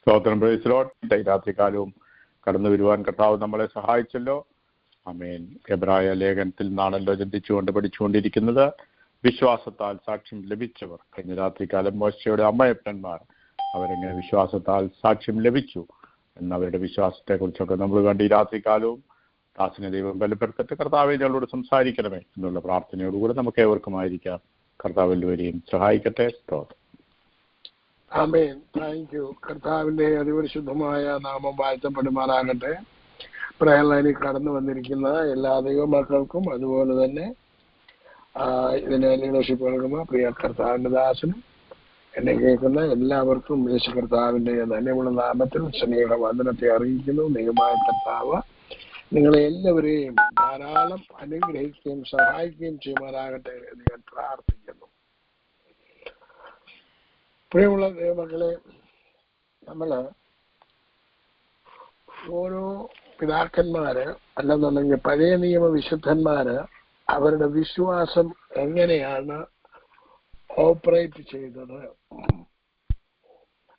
സ്തോത്രം. Praise Lord. രാത്രികാലവും കടന്നു വരുവാൻ കർത്താവ് നമ്മളെ സഹായിച്ചല്ലോ. ആമേൻ. എബ്രായ ലേഖനത്തിൽ നിന്നാണല്ലോ ചിന്തിച്ചുകൊണ്ട് പഠിച്ചുകൊണ്ടിരിക്കുന്നത്. വിശ്വാസത്താൽ സാക്ഷ്യം ലഭിച്ചവർ. കഴിഞ്ഞ രാത്രികാലം മോശയുടെ അമ്മയപ്പന്മാർ അവരെങ്ങനെ വിശ്വാസത്താൽ സാക്ഷ്യം ലഭിച്ചു എന്നവരുടെ വിശ്വാസത്തെ കുറിച്ചൊക്കെ നമ്മൾ കണ്ട് ഈ രാത്രികാലവും ദാസിനെ ദൈവം ബലപ്പെടുത്തിട്ട് കർത്താവെ ഞങ്ങളോട് സംസാരിക്കണമേ എന്നുള്ള പ്രാർത്ഥനയോടുകൂടെ നമുക്ക് ഏവർക്കുമായിരിക്കാം. കർത്താവ് എല്ലാവരെയും സഹായിക്കട്ടെ. സ്തോത്രം. ആമേൻ. Thank you. കർത്താവിന്റെ അതിപരിശുദ്ധമായ നാമം വാഴ്ത്തപ്പെടുമാറാകട്ടെ. പ്രയർലൈനിൽ കടന്നു വന്നിരിക്കുന്ന എല്ലാ ദൈവമക്കൾക്കും അതുപോലെ തന്നെ ഇതിനെ ലീഡർഷിപ്പ് നൽകുന്ന പ്രിയ കർത്താവിന്റെ ദാസനും എന്നെ കേൾക്കുന്ന എല്ലാവർക്കും യേശു കർത്താവിന്റെ ധന്യമുള്ള നാമത്തിൽ സ്നേഹ വന്ദനത്തെ അറിയിക്കുന്നു. ദൈവമായ കർത്താവ് നിങ്ങളെ എല്ലാവരെയും ധാരാളം അനുഗ്രഹിക്കുകയും സഹായിക്കുകയും ചെയ്യുമാറാകട്ടെ എന്ന് ഞാൻ പ്രാർത്ഥിക്കുന്നു. പ്രിയമുള്ള ദൈവമക്കളെ, നമ്മള് ഓരോ പിതാക്കന്മാര് അല്ലെന്നുണ്ടെങ്കിൽ പഴയ നിയമ വിശുദ്ധന്മാര് അവരുടെ വിശ്വാസം എങ്ങനെയാണ് ഓപ്പറേറ്റ് ചെയ്തത്,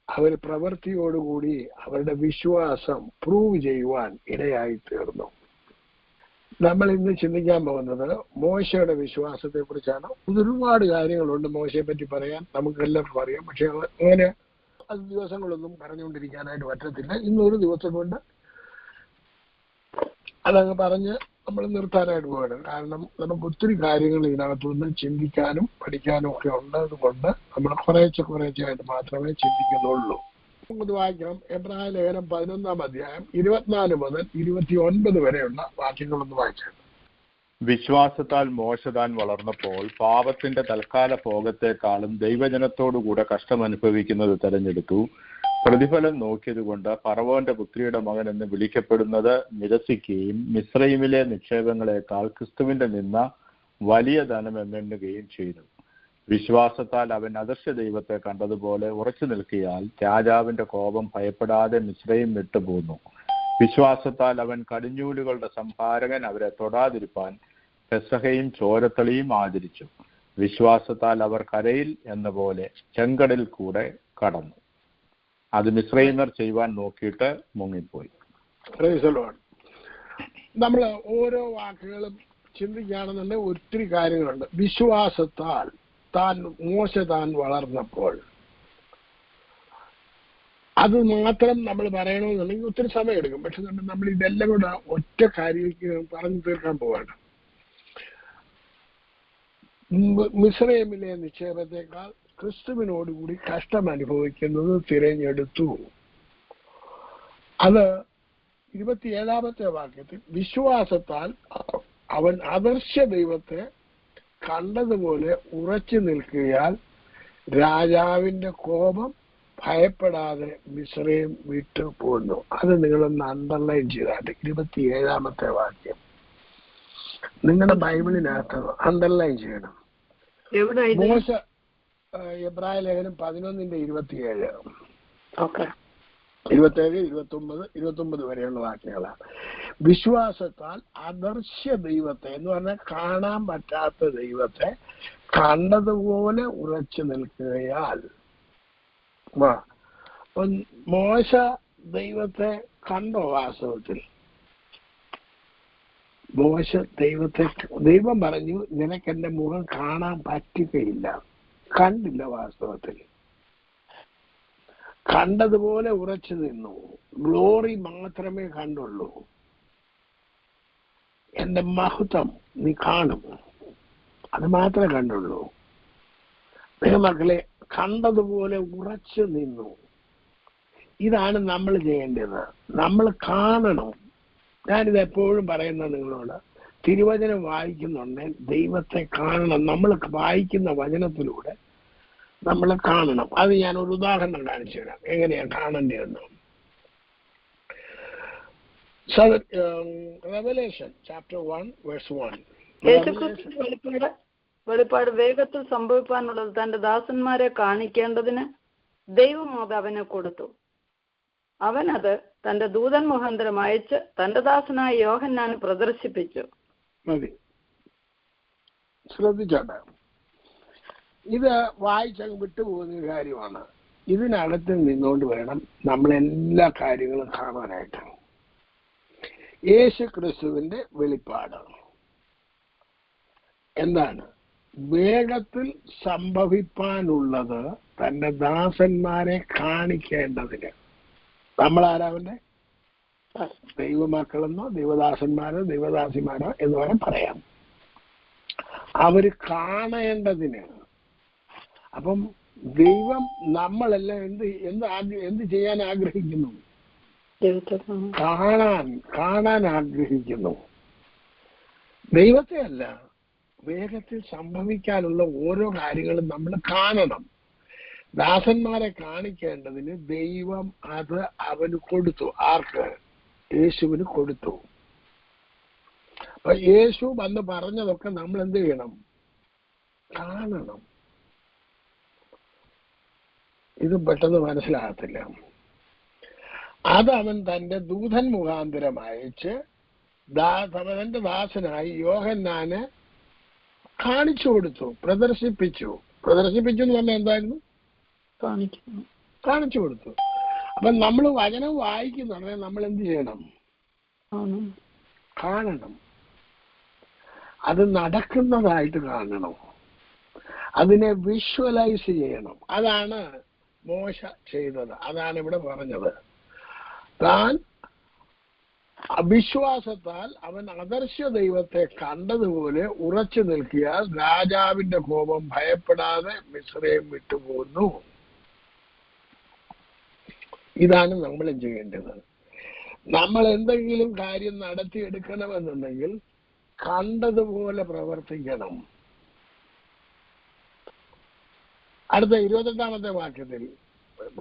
അവർ പ്രവൃത്തിയോടുകൂടി അവരുടെ വിശ്വാസം പ്രൂവ് ചെയ്യുവാൻ ഇടയായി തീർന്നു. നമ്മൾ ഇന്ന് ചിന്തിക്കാൻ പോകുന്നത് മോശയുടെ വിശ്വാസത്തെ കുറിച്ചാണ്. ഒരുപാട് കാര്യങ്ങളുണ്ട് മോശയെ പറ്റി പറയാൻ, നമുക്ക് എല്ലാവർക്കും അറിയാം. പക്ഷെ അങ്ങനെ അത് ദിവസങ്ങളൊന്നും പറഞ്ഞുകൊണ്ടിരിക്കാനായിട്ട് പറ്റത്തില്ല. ഇന്നൊരു ദിവസം കൊണ്ട് അതങ്ങ് പറഞ്ഞ് നമ്മൾ നിർത്താനായിട്ട് പോകണം. കാരണം നമുക്ക് ഒത്തിരി കാര്യങ്ങൾ ഇതിനകത്തുനിന്ന് ചിന്തിക്കാനും പഠിക്കാനും ഒക്കെ ഉള്ളത് കൊണ്ട് നമ്മൾ കുറേശ്ശായിട്ട് മാത്രമേ ചിന്തിക്കുന്നുള്ളൂ. നമുക്ക് വായിക്കാം. എബ്രായ ലേഖനം 11-ാം അധ്യായം 24 മുതൽ 29 വരെയുള്ള വാക്യങ്ങളൊന്ന് വായിക്കാം. വിശ്വാസത്താൽ മോശ താൻ വളർന്നപ്പോൾ പാപത്തിന്റെ തൽക്കാല ഭോഗത്തെക്കാളും ദൈവജനത്തോടുകൂടെ കഷ്ടം അനുഭവിക്കുന്നത് തെരഞ്ഞെടുത്തു. പ്രതിഫലം നോക്കിയതുകൊണ്ട് ഫറവോന്റെ പുത്രിയുടെ മകൻ എന്ന് വിളിക്കപ്പെടുന്നത് നിരസിക്കുകയും മിസ്രൈമിലെ നിക്ഷേപങ്ങളെക്കാൾ ക്രിസ്തുവിന്റെ നിന്ന വലിയ ധനം എന്നെണ്ണുകയും ചെയ്തു. വിശ്വാസത്താൽ അവൻ അദൃശ്യ ദൈവത്തെ കണ്ടതുപോലെ ഉറച്ചു നിൽക്കിയാൽ രാജാവിന്റെ കോപം ഭയപ്പെടാതെ മിസ്രൈം വിട്ടുപോന്നു. വിശ്വാസത്താൽ അവൻ കടിഞ്ഞൂലുകളുടെ സംഹാരകൻ അവരെ തൊടാതിരിപ്പാൻ പെസഹയും ചോരത്തളിയും ആചരിച്ചു. വിശ്വാസത്താൽ അവർ കരയിൽ എന്ന പോലെ ചെങ്കടലിൽ കൂടെ കടന്നു. അത് മിസ്രൈമർ ചെയ്യുവാൻ നോക്കിയിട്ട് മുങ്ങിപ്പോയി. നമ്മൾ ഓരോ വാക്കുകളും ചിന്തിക്കുകയാണെന്നുണ്ടെങ്കിൽ ഒത്തിരി കാര്യങ്ങളുണ്ട്. വിശ്വാസത്താൽ മോശ താൻ വളർന്നപ്പോൾ, അത് മാത്രം നമ്മൾ പറയണമെന്നുണ്ടെങ്കിൽ ഒത്തിരി സമയം എടുക്കും. പക്ഷെ നമ്മൾ ഇതെല്ലാം കൂടെ ഒറ്റ കാര്യം പറഞ്ഞു തീർക്കാൻ പോവാണ്. മിസ്രൈമിലെ നിക്ഷേപത്തെക്കാൾ ക്രിസ്തുവിനോടുകൂടി കഷ്ടം അനുഭവിക്കുന്നത് തിരഞ്ഞെടുത്തു. അത് 27-ാമത്തെ വാക്യത്തിൽ വിശ്വാസത്താൽ അവൻ അദൃശ്യ ദൈവത്തെ കണ്ടതുപോലെ ഉറച്ചു നിൽക്കിയാൽ രാജാവിന്റെ കോപം ഭയപ്പെടാതെ മിസ്രൈം വിട്ടു പോന്നു. അത് നിങ്ങളൊന്ന് അണ്ടർലൈൻ ചെയ്താട്ടെ. 27-ാമത്തെ വാക്യം നിങ്ങളുടെ ബൈബിളിനകത്ത് അണ്ടർലൈൻ ചെയ്യണം. മോശ എബ്രായ ലേഖനം 11-27, 27, 29 വരെയുള്ള വാക്യങ്ങളാണ്. വിശ്വാസത്താൽ അദൃശ്യ ദൈവത്തെ എന്ന് പറഞ്ഞാൽ കാണാൻ പറ്റാത്ത ദൈവത്തെ കണ്ടതുപോലെ ഉറച്ചു നിൽക്കുകയാൽ. മോശ ദൈവത്തെ കണ്ടോ? വാസ്തവത്തിൽ മോശ ദൈവം പറഞ്ഞു, നിനക്ക് എന്റെ മുഖം കാണാൻ പറ്റുകയില്ല. കണ്ടില്ല. വാസ്തവത്തിൽ കണ്ടതുപോലെ ഉറച്ചു നിന്നു. ഗ്ലോറി മാത്രമേ കണ്ടുള്ളൂ. എന്റെ മഹത്വം നീ കാണും, അത് മാത്രമേ കണ്ടുള്ളൂ. മക്കളെ, കണ്ടതുപോലെ ഉറച്ചു നിന്നു. ഇതാണ് നമ്മൾ ചെയ്യേണ്ടത്. നമ്മൾ കാണണം. ഞാനിത് എപ്പോഴും പറയുന്നത് നിങ്ങളോട്, തിരുവചനം വായിക്കുന്നുണ്ടെങ്കിൽ ദൈവത്തെ കാണണം. നമ്മൾ വായിക്കുന്ന വചനത്തിലൂടെ നമ്മൾ കാണണം. അത് ഞാൻ ഒരു ഉദാഹരണം കാണിച്ചു തരാം, എങ്ങനെയാ കാണേണ്ടതെന്ന്. Revelation chapter 1 verse 1. വെളിപ്പാട് വേഗത്തിൽ സംഭവിക്കാനുള്ളത് തന്റെ ദാസന്മാരെ കാണിക്കേണ്ടതിന് ദൈവം അത് അവന് കൊടുത്തു. അവനത് തന്റെ ദൂതൻ മുഖാന്തരം അയച്ച് തന്റെ ദാസനായ യോഹന്നാന് പ്രദർശിപ്പിച്ചു. മതി, ശ്രദ്ധിച്ചോട്ടെ. ഇത് വായിച്ചങ്ങ് വിട്ടുപോകുന്ന കാര്യമാണ്. ഇതിനകത്ത് നിന്നുകൊണ്ട് വേണം നമ്മളെല്ലാ കാര്യങ്ങളും കാണാനായിട്ട്. യേശു ക്രിസ്തുവിന്റെ വെളിപ്പാട് എന്താണ്? വേഗത്തിൽ സംഭവിപ്പാനുള്ളത് തന്റെ ദാസന്മാരെ കാണിക്കേണ്ടതിന്. നമ്മളാരാവന്റെ? ദൈവമക്കളെന്നോ ദൈവദാസന്മാരോ ദൈവദാസിമാരോ എന്ന് വേണം പറയാം. അവര് കാണേണ്ടതിന്. അപ്പം ദൈവം നമ്മളെല്ലാം എന്ത് ചെയ്യാൻ ആഗ്രഹിക്കുന്നു? കാണാൻ ആഗ്രഹിക്കുന്നു. ദൈവത്തെ അല്ല, വേഗത്തിൽ സംഭവിക്കാനുള്ള ഓരോ കാര്യങ്ങളും നമ്മൾ കാണണം. ദാസന്മാരെ കാണിക്കേണ്ടതിന് ദൈവം അത് അവന് കൊടുത്തു. ആർക്ക്? യേശുവിന് കൊടുത്തു. അപ്പൊ യേശു വന്ന് പറഞ്ഞതൊക്കെ നമ്മൾ എന്ത് ചെയ്യണം? കാണണം. ഇത് പെട്ടെന്ന് മനസ്സിലാകത്തില്ല. അത് അവൻ തന്റെ ദൂതൻ മുഖാന്തരം അയച്ച് തന്റെ ദാസനായി യോഹന്നാനെ കാണിച്ചു കൊടുത്തു, പ്രദർശിപ്പിച്ചു. പ്രദർശിപ്പിച്ചു എന്ന് പറഞ്ഞാൽ എന്തായിരുന്നു? കാണിച്ചു കൊടുത്തു. അപ്പൊ നമ്മൾ വചനം വായിക്കുന്നുണ്ടെങ്കിൽ നമ്മൾ എന്ത് ചെയ്യണം? കാണണം. അത് നടക്കുന്നതായിട്ട് കാണണം. അതിനെ വിഷ്വലൈസ് ചെയ്യണം. അതാണ് മോശ ചെയ്തത്. അതാണ് ഇവിടെ പറഞ്ഞത്. താൻ അവിശ്വാസത്താൽ അവൻ അദർശ്യ ദൈവത്തെ കണ്ടതുപോലെ ഉറച്ചു നിൽക്കിയാൽ രാജാവിന്റെ കോപം ഭയപ്പെടാതെ മിസ്രയീം വിട്ടുപോകുന്നു. ഇതാണ് നമ്മൾ ചെയ്യേണ്ടത്. നമ്മൾ എന്തെങ്കിലും കാര്യം നടത്തിയെടുക്കണമെന്നുണ്ടെങ്കിൽ കണ്ടതുപോലെ പ്രവർത്തിക്കണം. അടുത്ത 28-ാമത്തെ വാക്യത്തിൽ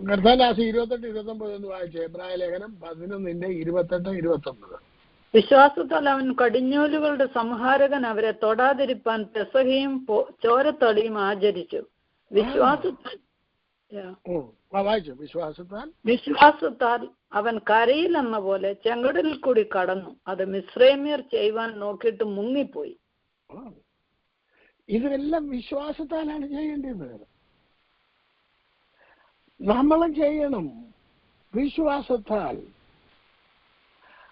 കർത്താദാസി 28-29 എന്ന് വായിച്ച എബ്രായ ലേഖനം 11:28-29. വിശ്വാസത്താൽ അവൻ കടിഞ്ഞൂലുകളുടെ സംഹാരകൻ അവരെ തൊടാതിരിപ്പാൻ പെസഹയും ചോരത്തളിയും ആചരിച്ചു. വിശ്വാസത്താൽ അവൻ കരയിൽ എന്ന പോലെ ചെങ്കടലിൽ കൂടി കടന്നു. അത് മിസ്രൈമ്യർ ചെയ്യുവാൻ നോക്കിയിട്ട് മുങ്ങിപ്പോയി. ഇതെല്ലാം വിശ്വാസത്താലാണ് ചെയ്യേണ്ടത്. നമ്മളും ചെയ്യണം വിശ്വാസത്താൽ.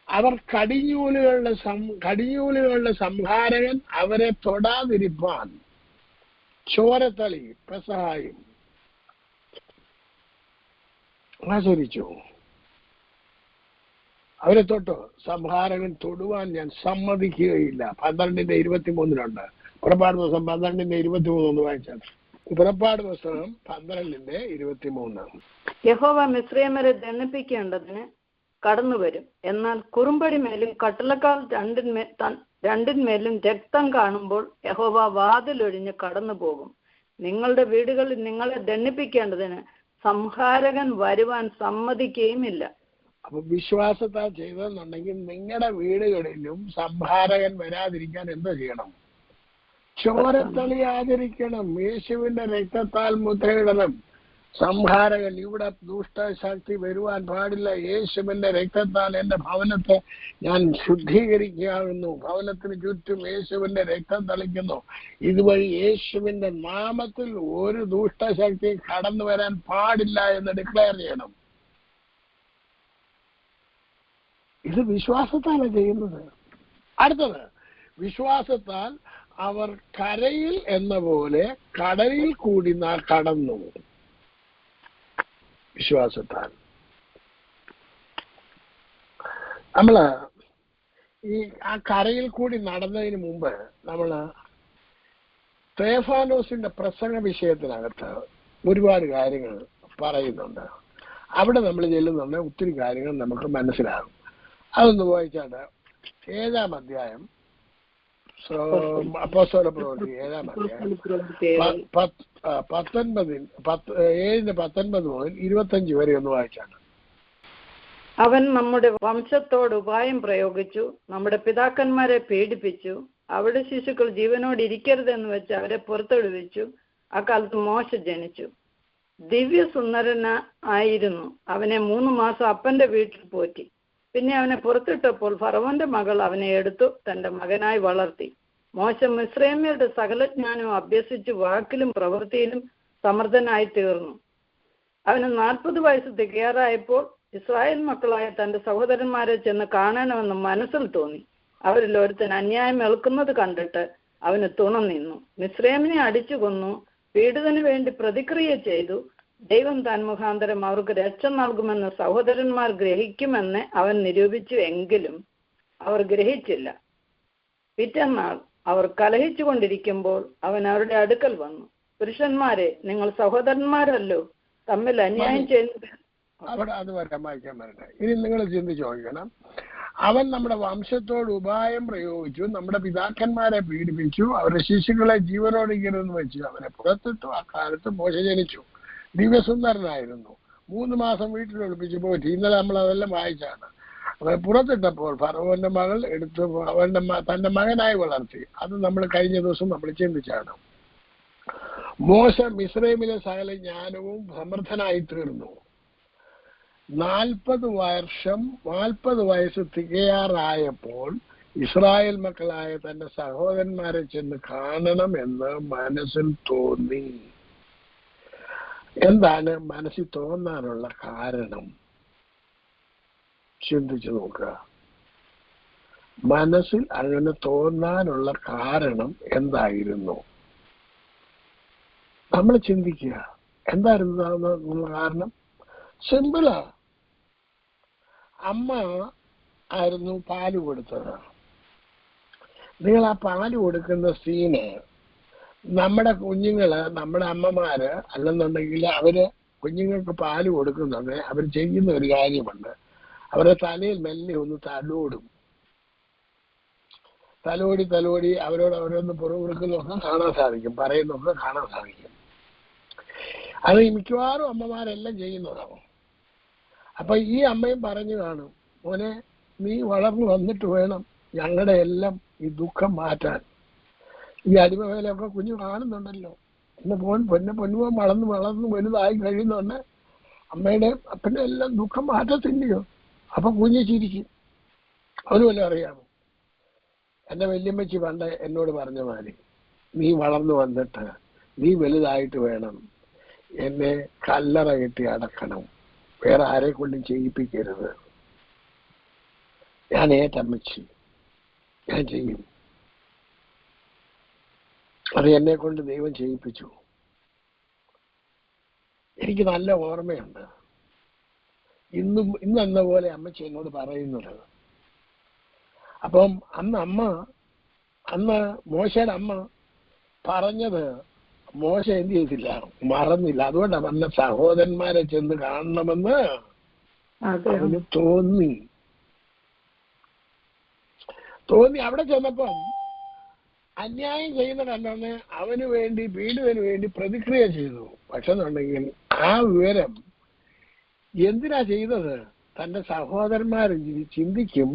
അവർ കടിഞ്ഞൂലുകളുടെ സംഹാരകൻ അവരെ തൊടാതിരിപ്പാൻ ചോരത്തളി പെസഹായും ആചരിച്ചു. അവരെ തൊട്ടോ? സംഹാരകൻ തൊടുവാൻ ഞാൻ സമ്മതിക്കുകയില്ല. 12:23 പുറപ്പാട് പുസ്തകം 12:23 വായിച്ചാൽ. പുറപ്പാട് പുസ്തകം 12:23. യഹോവ മിസ്രയീമ്യരെ ദണ്ഡിപ്പിക്കേണ്ടതിന് കടന്നു വരും. എന്നാൽ കുറുമ്പടി മേലും കട്ടിളക്കാൽ രണ്ടിന്മേലും രക്തം കാണുമ്പോൾ യഹോവ വാതിലൊഴിഞ്ഞ് കടന്നു പോകും. നിങ്ങളുടെ വീടുകളിൽ നിങ്ങളെ ദണ്ഡിപ്പിക്കേണ്ടതിന് സംഹാരകൻ വരുവാൻ സമ്മതിക്കുകയുമില്ല. അപ്പൊ വിശ്വാസത്താൽ ചെയ്തെന്നുണ്ടെങ്കിൽ നിങ്ങളുടെ വീടുകളിലും സംഹാരകൻ വരാതിരിക്കാൻ എന്തോ ചെയ്യണം? ചോരത്തളി ആചരിക്കണം. യേശുവിന്റെ രക്തത്താൽ മുദ്രയിടണം. സംഹാരകൻ ഇവിടെ ദുഷ്ടശക്തി വരുവാൻ പാടില്ല. യേശുവിന്റെ രക്തത്താൽ എന്റെ ഭവനത്തെ ഞാൻ ശുദ്ധീകരിക്കുകയാകുന്നു. ഭവനത്തിന് ചുറ്റും യേശുവിന്റെ രക്തം തളിക്കുന്നു. ഇതുവഴി യേശുവിന്റെ നാമത്തിൽ ഒരു ദുഷ്ടശക്തി കടന്നു വരാൻ പാടില്ല എന്ന് ഡിക്ലെയർ ചെയ്യണം. ഇത് വിശ്വാസത്താലാണ് ചെയ്യുന്നത്. അടുത്തത്, വിശ്വാസത്താൽ അവർ കരയിൽ എന്ന പോലെ കടലിൽ കൂടി കടന്നു. വിശ്വാസത്താൽ നമ്മള് ആ കരയിൽ കൂടി നടന്നതിന് മുമ്പ് നമ്മള് സ്തെഫാനോസിന്റെ പ്രസംഗ വിഷയത്തിനകത്ത് ഒരുപാട് കാര്യങ്ങൾ പറയുന്നുണ്ട്. അവിടെ നമ്മൾ ചെല്ലുന്നുണ്ട്, ഒത്തിരി കാര്യങ്ങൾ നമുക്ക് മനസ്സിലാകും. അതൊന്ന് വായിച്ചാണ് 7-ാം അധ്യായം അപ്പോസ്തല പ്രവൃത്തി 7-ാം അധ്യായം 7:19 മുതൽ 25 വരെ ഒന്ന് വായിച്ചാണ്. അവൻ നമ്മുടെ വംശത്തോട് ഉപായം പ്രയോഗിച്ചു, നമ്മുടെ പിതാക്കന്മാരെ പീഡിപ്പിച്ചു, അവിടെ ശിശുക്കൾ ജീവനോട് ഇരിക്കരുതെന്ന് വെച്ച് അവരെ പുറത്തെടുവിച്ചു. അക്കാലത്ത് മോശ ജനിച്ചു. ദിവ്യസുന്ദരന ആയിരുന്നു. അവനെ 3 മാസം അപ്പന്റെ വീട്ടിൽ പോറ്റി. പിന്നെ അവനെ പുറത്തിട്ടപ്പോൾ ഫറവോന്റെ മകൾ അവനെ എടുത്തു തന്റെ മകനായി വളർത്തി. മോശ മിസ്രയീമ്യരുടെ സകലജ്ഞാനവും അഭ്യസിച്ച് വാക്കിലും പ്രവൃത്തിയിലും സമർത്ഥനായി തീർന്നു. അവന് 40 വയസ്സ് തികയാറായപ്പോൾ ഇസ്രായേൽ മക്കളായ തന്റെ സഹോദരന്മാരെ ചെന്ന് കാണണമെന്ന് മനസ്സിൽ തോന്നി. അവരിൽ ഒരുത്തൻ അന്യായം ഏൽക്കുന്നത് കണ്ടിട്ട് അവന് തുണ നിന്നു. മിസ്രയീമിനെ അടിച്ചു കൊന്നു, പീഡിതന് വേണ്ടി പ്രതിക്രിയ ചെയ്തു. ദൈവം താൻ മുഖാന്തരം അവർക്ക് രക്ഷ നൽകുമെന്ന് സഹോദരന്മാർ ഗ്രഹിക്കുമെന്ന് അവൻ നിരൂപിച്ചു. എങ്കിലും അവർ ഗ്രഹിച്ചില്ല. പിറ്റന്നാൾ അവർ കലഹിച്ചു കൊണ്ടിരിക്കുമ്പോൾ അവൻ അവരുടെ അടുക്കൽ വന്നു. പുരുഷന്മാരെ, നിങ്ങൾ സഹോദരന്മാരല്ലോ, തമ്മിൽ അന്യായം ചെയ്യുന്നത്. അവിടെ അത് വരാൻ വായിക്കാൻ വരട്ടെ. ഇനി നിങ്ങൾ ചിന്തിച്ചു നോക്കണം. അവൻ നമ്മുടെ വംശത്തോട് ഉപായം പ്രയോഗിച്ചു, നമ്മുടെ പിതാക്കന്മാരെ പീഡിപ്പിച്ചു, അവരുടെ ശിശുക്കളെ ജീവനോടിക്കരുതെന്ന് വെച്ച് അവരെ പുറത്തിട്ടു. ആ കാലത്ത് മോശ ജനിച്ചു, ദിവ്യസുന്ദരനായിരുന്നു. 3 മാസം വീട്ടിൽ ഒളിപ്പിച്ചു പോയിട്ട്. ഇന്നലെ നമ്മൾ അതെല്ലാം വായിച്ചാണ്. അവരെ പുറത്തിട്ടപ്പോൾ ഫറവോന്റെ മകൾ എടുത്ത് തന്റെ മകനായി വളർത്തി. അത് നമ്മൾ കഴിഞ്ഞ ദിവസം നമ്മൾ ചിന്തിച്ചാണ്. മോശ മിസ്രൈമിലെ സകല ജ്ഞാനവും സമർത്ഥനായി തീർന്നു. 40 വയസ്സ് തികയാറായപ്പോൾ ഇസ്രായേൽ മക്കളായ തന്റെ സഹോദരന്മാരെ ചെന്ന് കാണണം എന്ന് മനസ്സിൽ തോന്നി. എന്താണ് മനസ്സിൽ തോന്നാനുള്ള കാരണം? ചിന്തിച്ചു നോക്കുക. മനസ്സിൽ അങ്ങനെ തോന്നാനുള്ള കാരണം എന്തായിരുന്നു? നമ്മൾ ചിന്തിക്കുക, എന്തായിരുന്നു കാരണം? സിമ്പിളാ. അമ്മ ആയിരുന്നു പാല് കൊടുത്തത്. നിങ്ങൾ ആ പാല് കൊടുക്കുന്ന സീന് നമ്മുടെ കുഞ്ഞുങ്ങള്, നമ്മുടെ അമ്മമാര് അല്ലെന്നുണ്ടെങ്കിൽ അവര് കുഞ്ഞുങ്ങൾക്ക് പാല് കൊടുക്കുന്നത് അവർ ചെയ്യുന്ന ഒരു കാര്യമുണ്ട്. അവരുടെ തലയിൽ മെല്ലെ ഒന്ന് തലോടും. തലോടി അവരോട് അവരൊന്ന് പുറകുറുക്കുന്നതൊക്കെ കാണാൻ സാധിക്കും, പറയുന്നതൊക്കെ കാണാൻ സാധിക്കും. അത് മിക്കവാറും അമ്മമാരെല്ലാം ചെയ്യുന്നതാണ്. അപ്പൊ ഈ അമ്മയും പറഞ്ഞു കാണും, മോനെ നീ വളർന്നു വന്നിട്ട് വേണം ഞങ്ങളുടെ എല്ലാം ഈ ദുഃഖം മാറ്റാൻ. ഈ അടിമവേലൊക്കെ കുഞ്ഞു കാണുന്നുണ്ടല്ലോ. ഇന്ന് പൊന്നുപോൻ വളർന്നു വലുതായി കഴിയുന്നുണ്ട്. അമ്മയുടെ അപ്പൻ്റെ എല്ലാം ദുഃഖം മാറ്റത്തില്ലയോ? അപ്പൊ കുഞ്ഞ് ചിരിക്കും. അവന് വല്ലതും അറിയാമോ? എന്റെ വല്യമ്മച്ചി പണ്ട് എന്നോട് പറഞ്ഞ മാതിരി, നീ വളർന്നു വന്നിട്ട് നീ വലുതായിട്ട് വേണം എന്നെ കല്ലറ കെട്ടി അടക്കണം, വേറെ ആരെ കൊണ്ടും ചെയ്യിപ്പിക്കരുത്. ഞാൻ ഏറ്റമ്മച്ചി, ഞാൻ ചെയ്യും. അത് എന്നെ കൊണ്ട് ദൈവം ചെയ്യിപ്പിച്ചു. എനിക്ക് നല്ല ഓർമ്മയുണ്ട്. ഇന്നെന്ന പോലെ അമ്മച്ചി എന്നോട് പറയുന്നത്. അപ്പം അന്ന് മോശയുടെ അമ്മ പറഞ്ഞത് മോശ എന്ത് ചെയ്തില്ല, മറന്നില്ല. അതുകൊണ്ടാണ് പറഞ്ഞ സഹോദരന്മാരെ ചെന്ന് കാണണമെന്ന് അവന് തോന്നി. അവിടെ ചെന്നപ്പം അന്യായം ചെയ്യുന്ന കണ്ടോന്ന് അവന് വേണ്ടി, പീഡിതന് വേണ്ടി പ്രതിക്രിയ ചെയ്തു. പക്ഷെ എന്നുണ്ടെങ്കിൽ ആ വിവരം എന്തിനാ ചെയ്തത്? തന്റെ സഹോദരന്മാർ ചിന്തിക്കും,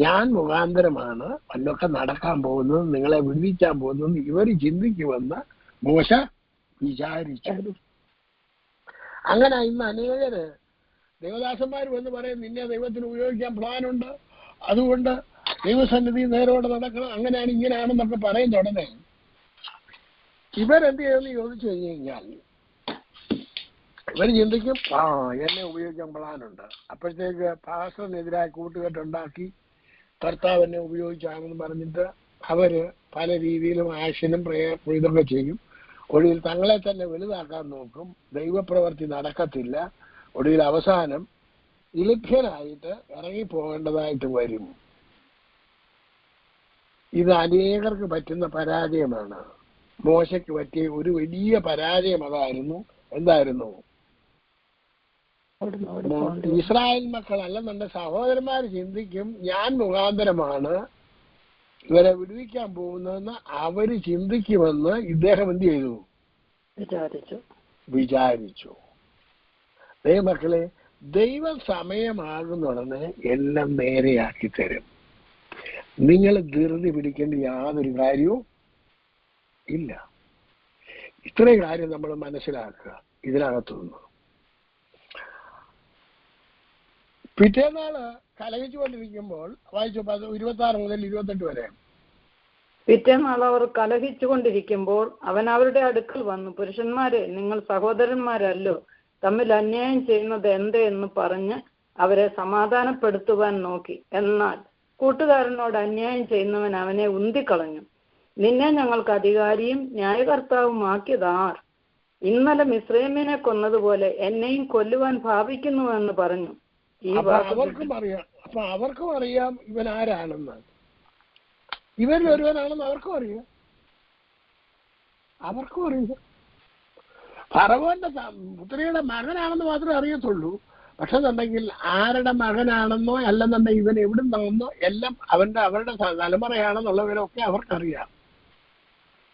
ഞാൻ മുഖാന്തരമാണ് വല്ലൊക്കെ നടക്കാൻ പോകുന്നത്, നിങ്ങളെ വിടുവിക്കാൻ പോകുന്നത് ഇവർ ചിന്തിക്കുമെന്ന് മോശ വിചാരിച്ചു. അങ്ങനെ ഇന്ന് അനേകര് ദേവദാസന്മാർ വന്ന് പറയും, നിന്നെ ദൈവത്തിന് ഉപയോഗിക്കാൻ പ്ലാനുണ്ട്, അതുകൊണ്ട് ദൈവസന്നിധി നേരോടെ നടക്കണം, അങ്ങനെയാണ് ഇങ്ങനെയാണെന്നൊക്കെ പറയും. ഉടനെ ഇവരെന്ത് ചെയ്യുമെന്ന് ചോദിച്ചു കഴിഞ്ഞാൽ ഇവർ ചിന്തിക്കും, എന്നെ ഉപയോഗിക്കാൻ പ്ലാനുണ്ട്. അപ്പോഴത്തേക്ക് പാസ്റ്ററിനെതിരായ കൂട്ടുകെട്ടുണ്ടാക്കി കർത്താവ് എന്നെ ഉപയോഗിച്ചാണെന്ന് പറഞ്ഞിട്ട് അവര് പല രീതിയിലും ആക്ഷനും ഇതൊക്കെ ചെയ്യും. ഒടുവിൽ തങ്ങളെ തന്നെ വലുതാക്കാൻ നോക്കും. ദൈവപ്രവൃത്തി നടക്കത്തില്ല. ഒടുവിൽ അവസാനം ഇലഭ്യനായിട്ട് ഇറങ്ങിപ്പോകേണ്ടതായിട്ട് വരും. ഇത് അനേകർക്ക് പറ്റുന്ന പരാജയമാണ്. മോശയ്ക്ക് പറ്റിയ ഒരു വലിയ പരാജയം അതായിരുന്നു. എന്തായിരുന്നു? ഇസ്രായേൽ മക്കൾ അല്ലെന്നുണ്ട് സഹോദരന്മാർ ചിന്തിക്കും, ഞാൻ മുഖാന്തരമാണ് ഇവരെ വിടുവിക്കാൻ പോകുന്നതെന്ന് അവര് ചിന്തിക്കുമെന്ന് ഇദ്ദേഹം എന്ത് ചെയ്തു? വിചാരിച്ചു. ദൈവമക്കളെ, ദൈവ സമയമാകുന്നുടനെ എല്ലാം നേരെയാക്കി തരും. നിങ്ങൾ ധൃതി പിടിക്കേണ്ട യാതൊരു കാര്യവും ഇല്ല. ഇത്രയും കാര്യം നമ്മൾ മനസ്സിലാക്കുക ഇതിനകത്തുനിന്ന്. പിറ്റേന്നാള് കലഹിച്ചുകൊണ്ടിരിക്കുമ്പോൾ വായിച്ചു 26 മുതൽ 28 വരെ. പിറ്റേന്നാൾ അവർ കലഹിച്ചുകൊണ്ടിരിക്കുമ്പോൾ അവൻ അവരുടെ അടുക്കൽ വന്നു, പുരുഷന്മാരെ, നിങ്ങൾ സഹോദരന്മാരല്ലോ, തമ്മിൽ അന്യായം ചെയ്യുന്നത് എന്ത് എന്ന് പറഞ്ഞ് അവരെ സമാധാനപ്പെടുത്തുവാൻ നോക്കി. എന്നാൽ കൂട്ടുകാരനോട് അന്യായം ചെയ്യുന്നവൻ അവനെ ഉന്തിക്കളഞ്ഞു. നിന്നെ ഞങ്ങൾക്ക് അധികാരിയും ന്യായകർത്താവുമാക്കിയതാർ? ഇന്നലെ മിസ്രൈമിനെ കൊന്നതുപോലെ എന്നെയും കൊല്ലുവാൻ ഭാവിക്കുന്നുവെന്ന് പറഞ്ഞു. ഈ അവർക്കും അറിയാം ഇവൻ ആരാണെന്ന്. ഇവരിൽ ഒരുവനാണെന്ന് അവർക്കും അറിയാം. ഫറവോന്റെ പുത്രിയുടെ മകനാണെന്ന് മാത്രമേ അറിയത്തുള്ളൂ. പക്ഷെ എന്നുണ്ടെങ്കിൽ ആരുടെ മകനാണെന്നോ അല്ലെന്നുണ്ടെങ്കിൽ ഇവൻ എവിടെ നിന്നോ എല്ലാം അവരുടെ തലമുറയാണെന്നുള്ളവരൊക്കെ അവർക്കറിയാം.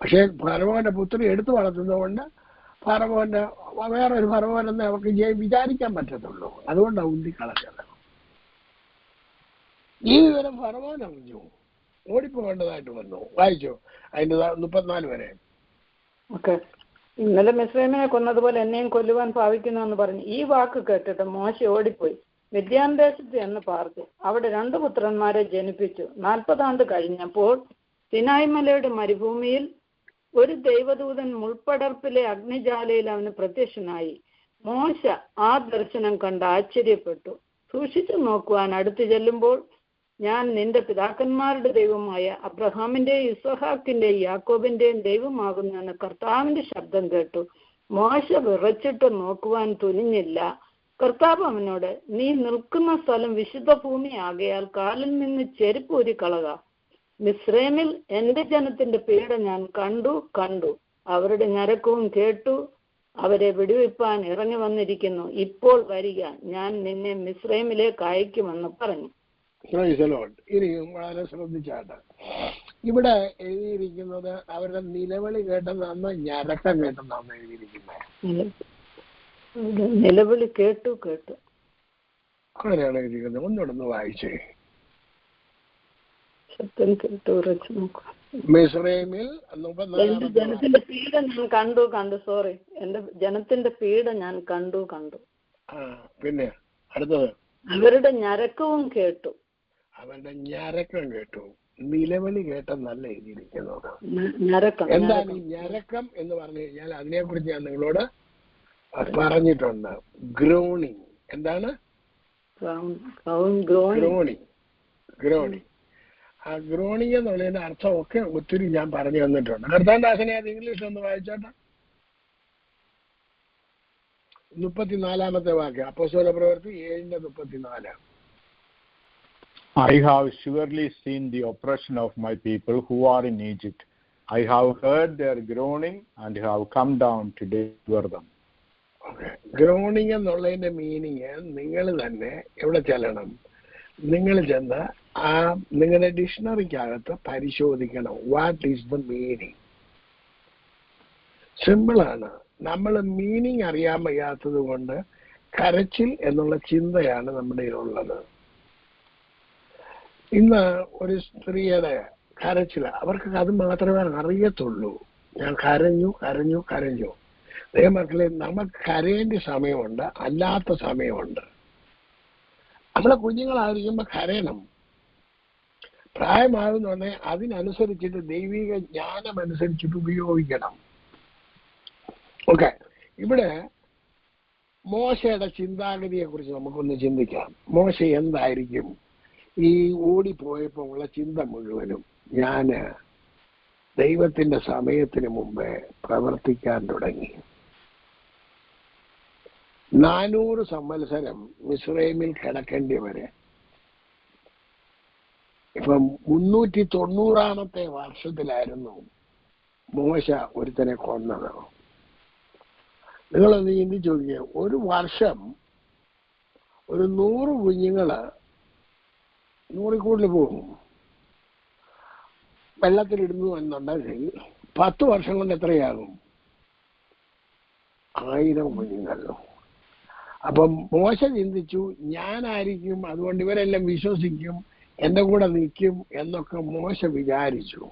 പക്ഷെ ഫറവോന്റെ പുത്രി എടുത്തു വളർത്തുന്നതുകൊണ്ട് ഫറവോന്റെ വേറൊരു ഫറവോനെന്ന് അവർക്ക് വിചാരിക്കാൻ പറ്റത്തുള്ളൂ. അതുകൊണ്ടാണ് ഉന്തിക്കളഞ്ഞത്. ഈ വിവരം ഫറവോൻ അറിഞ്ഞു, ഓടിപ്പോകേണ്ടതായിട്ട് വന്നു. വായിച്ചോ അതിന്റെ 34 വരെ. ഇന്നലെ മിസ്രൈമിനെ കൊന്നതുപോലെ എന്നെയും കൊല്ലുവാൻ ഭാവിക്കുന്നു എന്ന് പറഞ്ഞു. ഈ വാക്ക് കേട്ടിട്ട് മോശെ ഓടിപ്പോയി മിദ്യാൻ ദേശത്ത് എന്ന് പാർത്തു. അവിടെ 2 പുത്രന്മാരെ ജനിപ്പിച്ചു. 40 ആണ്ട് കഴിഞ്ഞപ്പോൾ സിനായ് മലയുടെ മരുഭൂമിയിൽ ഒരു ദൈവദൂതൻ മുൾപ്പടർപ്പിലെ അഗ്നിജാലയിൽ അവന് പ്രത്യക്ഷനായി. മോശ ആ ദർശനം കണ്ട് ആശ്ചര്യപ്പെട്ടു. സൂക്ഷിച്ചു നോക്കുവാൻ അടുത്തു ചെല്ലുമ്പോൾ, ഞാൻ നിന്റെ പിതാക്കന്മാരുടെ ദൈവമായ അബ്രഹാമിന്റെയും ഇസ്ഹാക്കിന്റെയും യാക്കോബിന്റെയും ദൈവമാകുന്നു എന്ന് കർത്താവിന്റെ ശബ്ദം കേട്ടു. മോശ വിറച്ചിട്ട് നോക്കുവാൻ തുനിഞ്ഞില്ല. കർത്താവ് അവനോട്, നീ നിൽക്കുന്ന സ്ഥലം വിശുദ്ധ ഭൂമി ആകയാൽ കാലിൽ നിന്ന് ചെരുപ്പ് ഊരിക്കളക. മിസ്രൈമിൽ എന്റെ ജനത്തിന്റെ പീഡ ഞാൻ കണ്ടു. അവരുടെ ഞരക്കവും കേട്ടു. അവരെ വിടുവിപ്പാൻ ഇറങ്ങി വന്നിരിക്കുന്നു. ഇപ്പോൾ വരിക, ഞാൻ നിന്നെ മിസ്രൈമിലേക്ക് അയക്കുമെന്ന് പറഞ്ഞു. ഇനിയും വളരെ ശ്രദ്ധിച്ചാട്ട് ഇവിടെ എഴുതിയിരിക്കുന്നത് അവരുടെ നിലവിളി കേട്ടെന്നാണ്, ഞരക്കം കേട്ടെന്നാണ് എഴുതിയിരിക്കുന്നത്. നിലവിളി കേട്ടു അങ്ങനെയാണ് എഴുതിയിരിക്കുന്നത്. ഒന്നുകൂടെ വായിച്ചേ. ശബ്ദം കേട്ടു ഉറച്ചു നോക്കുക. മിസ്രൈമിൽ എന്റെ ജനത്തിന്റെ പീഡ ഞാൻ കണ്ടു. സോറി, എന്റെ ജനത്തിന്റെ പീഡ ഞാൻ കണ്ടു. പിന്നെ അടുത്തത് അവരുടെ ഞരക്കവും കേട്ടു. നിലവിളി കേട്ടെന്നല്ല എഴുതിയിരിക്കുന്നത്. എന്താണ് ഈ ഞരക്കം എന്ന് പറഞ്ഞു കഴിഞ്ഞാൽ അതിനെ കുറിച്ച് ഞാൻ നിങ്ങളോട് പറഞ്ഞിട്ടുണ്ട്. ഗ്രോണിങ്. എന്താണ് ഗ്രോണിങ്? ആ ഗ്രോണിങ് എന്നുള്ളതിന്റെ അർത്ഥമൊക്കെ ഒത്തിരി ഞാൻ പറഞ്ഞു തന്നിട്ടുണ്ട്. കർത്താൻദാസനെ അത് ഇംഗ്ലീഷ് ഒന്ന് വായിച്ചോട്ടെ. 34-ാമത്തെ വാക്യം, അപ്പോസ്തലപ്രവൃത്തി 7:34. I have surely seen the oppression of my people who are in Egypt. I have heard their groaning and have come down to deliver them. Groaning എന്നുള്ളതിന്റെ മീനിങ് നിങ്ങൾ തന്നെ എവിടെ ചെല്ലണം? നിങ്ങൾ ചെന്ന് ആ നിങ്ങളുടെ ഡിക്ഷണറിക്കകത്ത് പരിശോധിക്കണം. What is the meaning? സിമ്പിളാണ്. നമ്മൾ മീനിങ് അറിയാൻ വയ്യാത്തത് കൊണ്ട് കരച്ചിൽ എന്നുള്ള ചിന്തയാണ് നമ്മുടെ ഉള്ളത്. ഇന്ന് ഒരു സ്ത്രീയുടെ കരച്ചിൽ, അവർക്ക് അത് മാത്രമേ അറിയത്തുള്ളൂ. ഞാൻ കരഞ്ഞു. ദൈവമക്കളെ, നമുക്ക് കരയേണ്ട സമയമുണ്ട്, അല്ലാത്ത സമയമുണ്ട്. നമ്മളെ കുഞ്ഞുങ്ങളായിരിക്കുമ്പോൾ കരയണം. പ്രായമാകുന്നുണ്ടെ അതിനനുസരിച്ചിട്ട് ദൈവിക ജ്ഞാനം അനുസരിച്ചിട്ട് ഉപയോഗിക്കണം. ഓക്കെ, ഇവിടെ മോശയുടെ ചിന്താഗതിയെ കുറിച്ച് നമുക്കൊന്ന് ചിന്തിക്കാം. മോശ എന്തായിരിക്കും ഈ ഓടിപ്പോയപ്പോൾ ഉള്ള ചിന്ത മുഴുവനും? ഞാന് ദൈവത്തിന്റെ സമയത്തിന് മുമ്പേ പ്രവർത്തിക്കാൻ തുടങ്ങി. 400 സംവത്സരം മിസ്രൈമിൽ കിടക്കേണ്ടി വരെ. ഇപ്പം 390-ാമത്തെ വർഷത്തിലായിരുന്നു മോശ ഒരുത്തനെ കൊന്നത്. നിങ്ങളൊന്ന് ചിന്തിച്ചു നോക്കിയേ, ഒരു വർഷം ഒരു 100 കുഞ്ഞുങ്ങള് 100 കൂടുതൽ പോകും വെള്ളത്തിലിടുന്നു എന്നുണ്ടെങ്കിൽ 10 വർഷം കൊണ്ട് എത്രയാകും? 1000 കുഞ്ഞുങ്ങൾ. അപ്പം മോശ ചിന്തിച്ചു, ഞാനായിരിക്കും, അതുകൊണ്ട് ഇവരെല്ലാം വിശ്വസിക്കും, എന്റെ കൂടെ നിൽക്കും എന്നൊക്കെ മോശ വിചാരിച്ചു.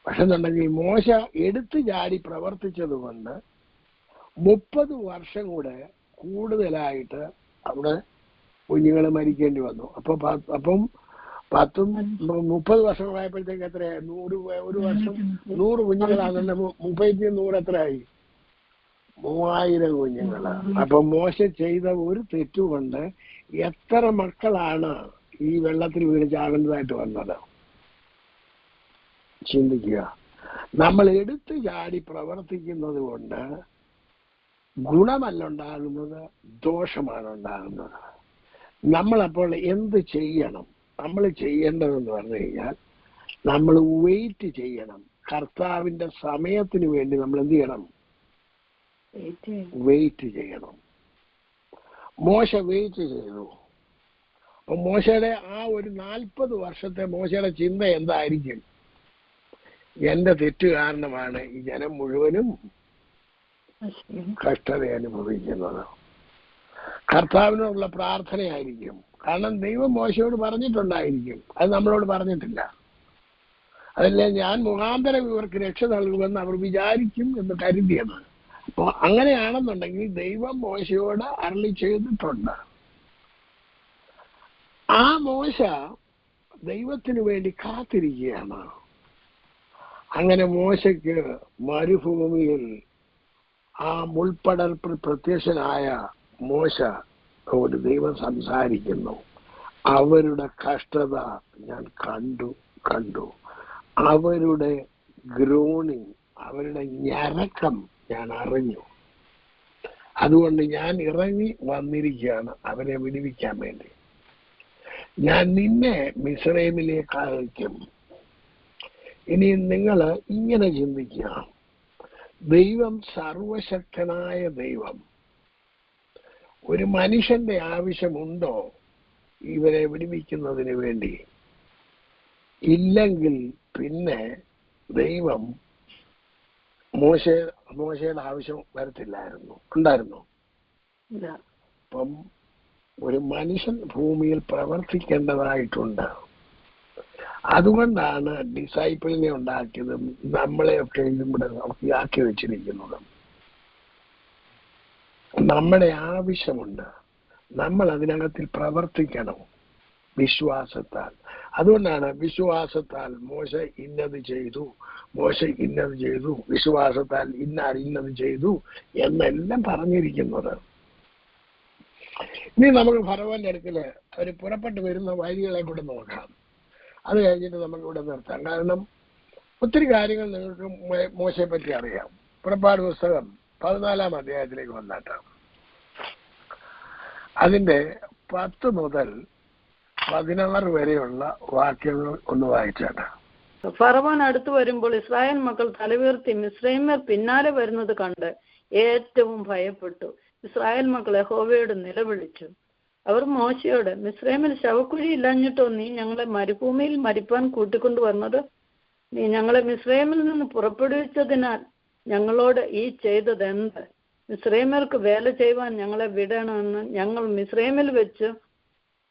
പക്ഷെ എന്നുണ്ടെങ്കിൽ മോശ എടുത്തു ചാടി പ്രവർത്തിച്ചത് കൊണ്ട് 30 വർഷം കൂടെ കൂടുതലായിട്ട് അവിടെ കുഞ്ഞുങ്ങൾ മരിക്കേണ്ടി വന്നു. അപ്പം 30 വർഷമായപ്പോഴത്തേക്ക് എത്രയായി? 100 ഒരു വർഷം 100 കുഞ്ഞുങ്ങളാണെന്ന് 30 100 എത്രയായി? 3000 കുഞ്ഞുങ്ങള്. അപ്പൊ മോശ ചെയ്ത ഒരു തെറ്റുകൊണ്ട് എത്ര മക്കളാണ് ഈ വെള്ളത്തിൽ വീണ് ചാകേണ്ടതായിട്ട് വന്നത്? ചിന്തിക്കുക. നമ്മൾ എടുത്തു ചാടി പ്രവർത്തിക്കുന്നത് കൊണ്ട് ഗുണമല്ല ഉണ്ടാകുന്നത്, ദോഷമാണ് ഉണ്ടാകുന്നത്. നമ്മളപ്പോൾ എന്ത് ചെയ്യണം? നമ്മൾ ചെയ്യേണ്ടതെന്ന് പറഞ്ഞു കഴിഞ്ഞാൽ നമ്മൾ വെയിറ്റ് ചെയ്യണം. കർത്താവിന്റെ സമയത്തിന് വേണ്ടി നമ്മൾ എന്ത് ചെയ്യണം? വെയിറ്റ് ചെയ്യണം. മോശ വെയിറ്റ് ചെയ്തു. അപ്പൊ മോശയുടെ ആ ഒരു 40 വർഷത്തെ മോശയുടെ ചിന്ത എന്തായിരിക്കും? എന്റെ തെറ്റ് കാരണമാണ് ഈ ജനം മുഴുവനും കഷ്ടത അനുഭവിക്കുന്നത്. കർത്താവിനോടുള്ള പ്രാർത്ഥനയായിരിക്കും. കാരണം ദൈവം മോശയോട് പറഞ്ഞിട്ടുണ്ടായിരിക്കും, അത് നമ്മളോട് പറഞ്ഞിട്ടില്ല. അതല്ലേ ഞാൻ മുഖാന്തരം ഇവർക്ക് രക്ഷ നൽകുമെന്ന് അവർ വിചാരിക്കും എന്ന് കരുതിയത്. അപ്പോൾ അങ്ങനെയാണെന്നുണ്ടെങ്കിൽ ദൈവം മോശയോട് അരുളി ചെയ്തിട്ടുണ്ട്. ആ മോശ ദൈവത്തിന് വേണ്ടി കാത്തിരിക്കുകയാണ്. അങ്ങനെ മോശയ്ക്ക് മരുഭൂമിയിൽ ആ മുൾപ്പടർപ്പിൽ പ്രത്യക്ഷനായ മോശയോട് ദൈവം സംസാരിക്കുന്നു. അവരുടെ കഷ്ടത ഞാൻ കണ്ടു. അവരുടെ ഗ്രോണിങ്, അവരുടെ ഞരക്കം ഞാൻ അറിഞ്ഞു. അതുകൊണ്ട് ഞാൻ ഇറങ്ങി വന്നിരിക്കുകയാണ് അവരെ വിടുവിക്കാൻ വേണ്ടി. ഞാൻ നിന്നെ മിസ്രൈമിലേക്ക് അയക്കും. ഇനി നിങ്ങൾ ഇങ്ങനെ ചിന്തിക്കുക, ദൈവം സർവശക്തനായ ദൈവം. ഒരു മനുഷ്യന്റെ ആവശ്യമുണ്ടോ ഇവരെ വിടുവിക്കുന്നതിന് വേണ്ടി? ഇല്ലെങ്കിൽ പിന്നെ ദൈവം മോശയുടെ ആവശ്യം വരത്തില്ലായിരുന്നു. ഉണ്ടായിരുന്നു? അപ്പം ഒരു മനുഷ്യൻ ഭൂമിയിൽ പ്രവർത്തിക്കേണ്ടതായിട്ടുണ്ട്. അതുകൊണ്ടാണ് ഡിസൈപ്പിളിനെ ഉണ്ടാക്കിയതും നമ്മളെയൊക്കെ ഇവിടെ നമുക്ക് ആക്കി വെച്ചിരിക്കുന്നതും. നമ്മുടെ ആവശ്യമുണ്ട്, നമ്മൾ അതിനകത്തിൽ പ്രവർത്തിക്കണം വിശ്വാസത്താൽ. അതുകൊണ്ടാണ് വിശ്വാസത്താൽ മോശ ഇന്നത് ചെയ്തു, വിശ്വാസത്താൽ ഇന്നത് ചെയ്തു എന്നെല്ലാം പറഞ്ഞിരിക്കുന്നത്. ഇനി നമുക്ക് ഫറവോന്റെ അടുക്കല് അവർ പുറപ്പെട്ടു വരുന്ന വഴികളെ കൂടെ നോക്കാം. അത് കഴിഞ്ഞിട്ട് നമുക്ക് ഇവിടെ നിർത്താം. കാരണം ഒത്തിരി കാര്യങ്ങൾ നിങ്ങൾക്ക് മോശയെ പറ്റി അറിയാം. പുറപ്പാട് പുസ്തകം 14-ാം അധ്യായത്തിലേക്ക് വന്നിട്ട് അതിന്റെ 10 മുതൽ 16 വരെയുള്ള വാക്യങ്ങൾ ഒന്ന് വായിച്ചാണ്. ഫറവോൻ അടുത്തു വരുമ്പോൾ ഇസ്രായേൽ മക്കൾ തലവീർത്തി മിസ്രൈമ്യർ പിന്നാലെ വരുന്നത് കണ്ട് ഏറ്റവും ഭയപ്പെട്ടു. ഇസ്രായേൽ മക്കൾ യഹോവയോട് നിലവിളിച്ചു. അവർ മോശയോട്, മിസ്രൈമിൽ ശവക്കുഴി ഇല്ലാഞ്ഞിട്ടോ നീ ഞങ്ങളെ മരുഭൂമിയിൽ മരിപ്പാൻ കൂട്ടിക്കൊണ്ടു വന്നത്? നീ ഞങ്ങളെ മിസ്രൈമിൽ നിന്ന് പുറപ്പെടുവിച്ചതിനാൽ ഞങ്ങളോട് ഈ ചെയ്തത് എന്ത്? മിസ്രൈമ്യർക്ക് വേല ചെയ്യുവാൻ ഞങ്ങളെ വിടണമെന്ന് ഞങ്ങൾ മിസ്രൈമിൽ വെച്ച്